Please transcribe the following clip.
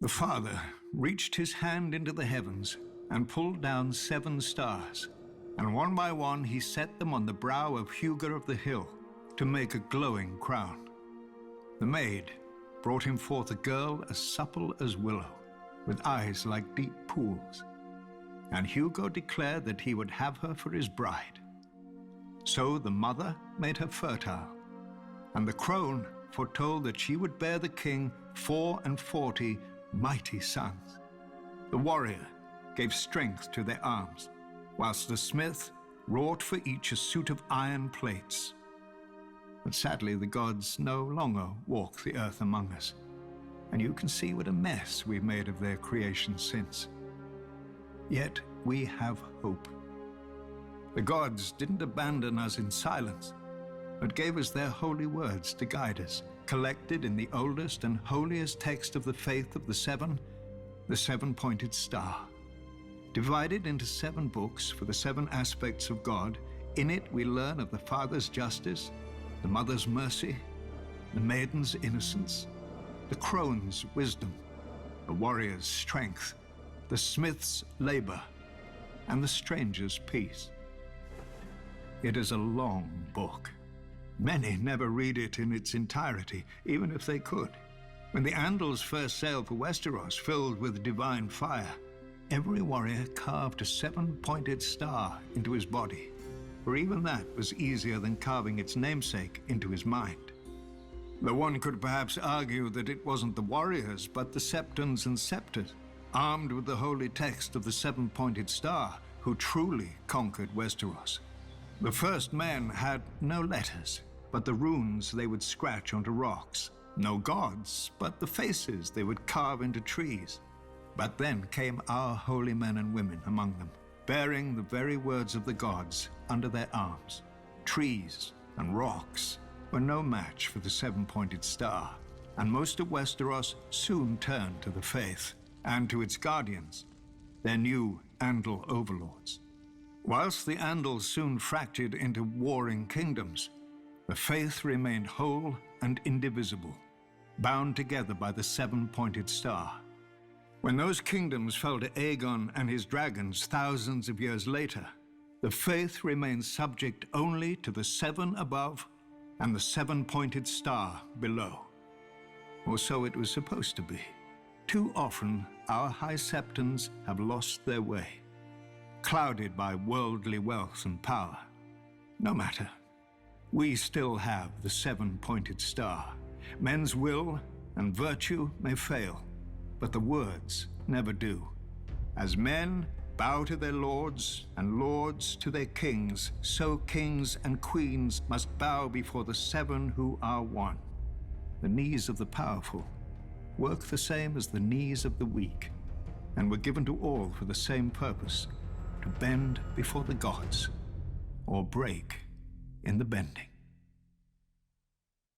The Father reached his hand into the heavens and pulled down 7 stars, and one by one he set them on the brow of Hugo of the hill to make a glowing crown. The maid brought him forth a girl as supple as willow, with eyes like deep pools, and Hugo declared that he would have her for his bride. So the mother made her fertile, and the crone foretold that she would bear the king 44 mighty sons. The warrior gave strength to their arms, whilst the smith wrought for each a suit of iron plates. But sadly, the gods no longer walk the earth among us, and you can see what a mess we've made of their creation since. Yet we have hope. The gods didn't abandon us in silence, but gave us their holy words to guide us, collected in the oldest and holiest text of the faith of the 7, the 7-pointed star. Divided into 7 books for the 7 aspects of God, in it we learn of the Father's justice, the Mother's mercy, the maiden's innocence, the crone's wisdom, the warrior's strength, the smith's labor, and the stranger's peace. It is a long book. Many never read it in its entirety, even if they could. When the Andals first sailed for Westeros, filled with divine fire, every warrior carved a 7-pointed star into his body, for even that was easier than carving its namesake into his mind. Though one could perhaps argue that it wasn't the warriors, but the septons and septors, armed with the holy text of the 7-pointed star, who truly conquered Westeros. The first men had no letters, but the runes they would scratch onto rocks. No gods, but the faces they would carve into trees. But then came our holy men and women among them, bearing the very words of the gods under their arms. Trees and rocks were no match for the 7-pointed star, and most of Westeros soon turned to the faith and to its guardians, their new Andal overlords. Whilst the Andals soon fractured into warring kingdoms, the faith remained whole and indivisible, bound together by the 7-pointed star. When those kingdoms fell to Aegon and his dragons thousands of years later, the faith remained subject only to the 7 above and the 7-pointed star below. Or so it was supposed to be. Too often, our high septons have lost their way, clouded by worldly wealth and power. No matter. We still have the 7-pointed star. Men's will and virtue may fail, but the words never do. As men bow to their lords and lords to their kings, so kings and queens must bow before the 7 who are one. The knees of the powerful work the same as the knees of the weak, and were given to all for the same purpose, to bend before the gods, or break in the bending.